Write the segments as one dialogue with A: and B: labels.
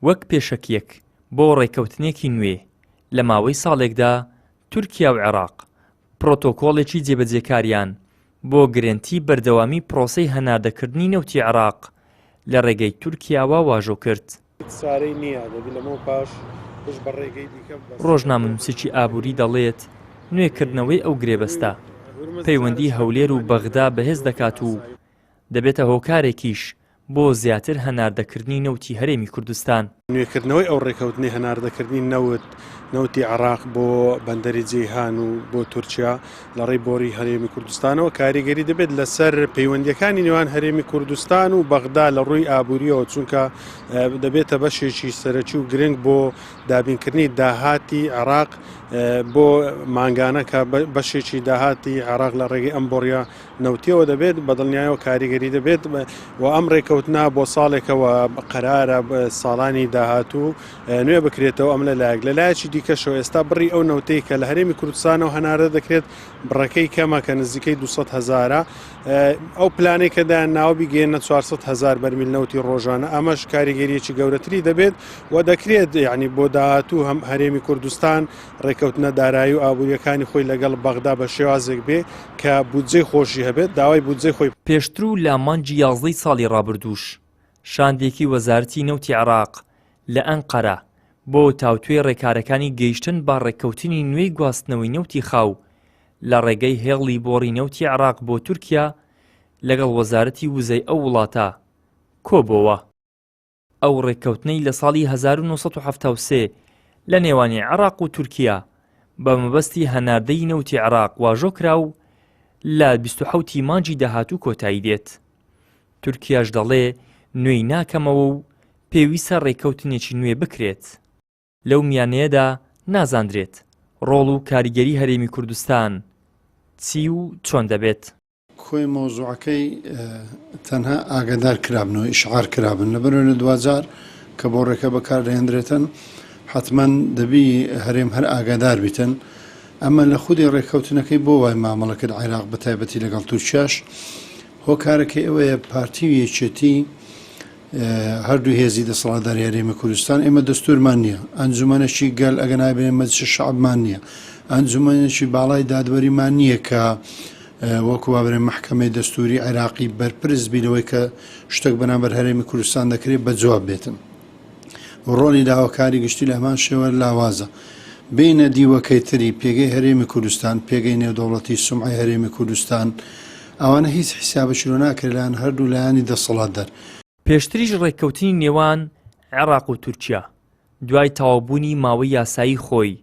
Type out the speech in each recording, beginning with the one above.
A: وەک پێشەکیەک بۆ ڕێکەوتنێکی نوێ لە ماوەی ساڵێکدا تورکیا و عێراق پرۆتۆکۆڵێکی جێبەجێکاریان بۆ گرنتی بەردەوامی پرۆسەی هەناردەکردنی نەوتی عێراق لە ڕێگەی تورکیاوە واژۆ کرد. ڕۆژنامەنووسێکی ئابووری دەڵێت نوێکردنەوەی ئەو گرێبەستە پەیوەندی هەولێر و بەغدا بەهێز دەکات و دەبێتە هۆکارێکیش بۆ زیاتر هەناردەکردنی نەوتی هەرێمی کوردستان.
B: نوێکردنەوەی ئەو ڕێکەوتنی هەناردەکردنی نەوتی عێراق بۆ بەندەری جەیهان و بۆ تورکیا لە ڕێی بۆری هەرێمی کوردستانەوە کاریگەری دەبێت لەسەر پەیوەندیەکانی نێوان هەرێمی کوردستان و بەغدا لە ڕووی ئابووریەوە، چونکە دەبێتە بەشێکی سەرەکی و گرنگ بۆ دابینکردنی داهاتی عێراق بۆ مانگانە کە بەشێکی داهاتی عێراق لە ڕێگەی ئەم بۆڕیە نەوتیەوە دەبێت بەدڵنیایەوە کاریگەری دەبێت و ئەم ڕێکەوتنا بۆ ساڵێکەوە قەرارە ساڵانی داهاتوو نوێ بکرێتەوە. ئەم لەلایەک لەلایەکی دیکەشەوە ئێستا بڕی ئەو نەوتەی کە لە هەرێمی کوردستانەوە هەناردە دەکرێت بڕەکەی کەمە کە نزیکەی 200,000 ئەو پلانەی کەدایان ناوە بیگەێنە 400,000 بەرمیل نەوتی ڕۆژانە. ئەمەش کاریگەریەکی گەورەتری دەبێت و دەکرێت یعنی بۆ داهاتوو هەم هەرێمی کوردستان ڕێکەوتنە دارایی و ئابووریەکانی خۆی لەگەڵ بەغدا بە شێوازێک بێ کە بودجەی خۆشی هەبێت، داوای بودجەی خۆی.
A: پێشتر و لە مانگی 11 ساڵی ڕابردووش شاندێکی وەزارەتی نەوتی عێراق لە ئەنقەرە بۆ تاوتوێ ڕێکارەکانی گەیشتن با ڕێکەوتنی نوێی گواستنەوەی نەوتی خاو لە ڕێگەی هێڵی بۆڕی نەوتی عێراق بۆ تورکیا لەگەڵ وەزارەتی وزەی ئەو وڵاتە کۆبووە. ئەو ڕێکەوتنەی لە ساڵی 1973 لە نێوانی عێراق و تورکیا بە مەبەستی هەناردەی نەوتی عێراق واژۆ کرا و لە 27 مانگی داهاتوو کۆتایی دێت. تورکیاش دەڵێ نوێی ناکەمەوە و پێویستە ڕێکەوتنێکی نوێ بکرێت. لەو میانەیەدا نازاندرێت ڕۆڵ و کاریگەری هەرێمی کوردستان چی و چۆن دەبێت.
C: خۆی مۆزوعەکەی تەنها ئاگادار کرابنەوە ئیشعار کرابن لەبەرەوە 2000 کە بۆ ڕێکە بەکاردەهێنرێتن حتمما دەبی هەرێم هەر ئاگادار بیتن. ئەمە لە خودی ڕێکەوتنەکەی بۆ وای مامەڵەکرد عێراق بەتایبەتی لەگەڵ تورکیاش هۆکارەکەی ئەوەیە پارتی و یەکێتی هەردوو هێزی دەسەڵاتداری هەرێمی کوردستان ئێمە دەستورمان نییە، ئەنجومەنێکی گەل ئەگە نابێنێ مەجلیس شەعبمان نییە، ئەنجومەنێکی باڵای دادوەریمان نییە کە وەکو وابرێ محکەمەی دەستوری عێراقی بەرپرس بیلەوەی کە شتێک بەرامبەر هەرێمی کوردستان دەکرێت بە جواب بێتن. ڕۆڵی داواکاری گشتی لە هەمان شێوە لاوازە بینە دیوەکەی تری پێگەی هەرێمی کوردستان، پێگەی نێودەوڵەتی سومعی هەرێمی کوردستان، ئەوانە هیچ حیسابەشی لۆ ناکرێت هەردوو لایانی دەسەڵاتدار.
A: پێشتریش ڕێکەوتنی نێوان عێراق و تورکیا دوای تەواوبوونی ماوەی یاسایی خۆی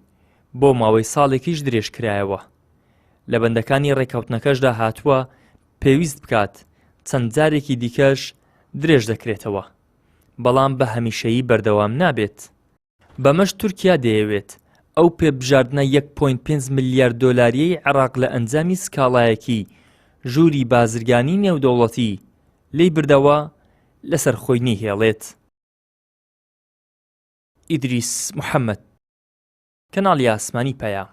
A: بۆ ماوەی ساڵێکیش درێژکرایەوە. لە بەندەکانی ڕێکەوتنەکەشدا هاتووە پێویست بکات چەند جارێکی دیکەش درێژ دەکرێتەوە، بەڵام بە هەمیشەیی بەردەوام نابێت. بەمەش تورکیا دەیەوێت ئەو پێبژاردنە 1.5 ملیارد دۆلاریەی عێراق لە ئەنجامی سکاڵایەکی ژووری بازرگانی نێودەوڵەتی لێی بردەوە لەسەر خۆی نەیهێڵێت. ئیدریس محەممەد، کەناڵی ئاسمانی پەیام.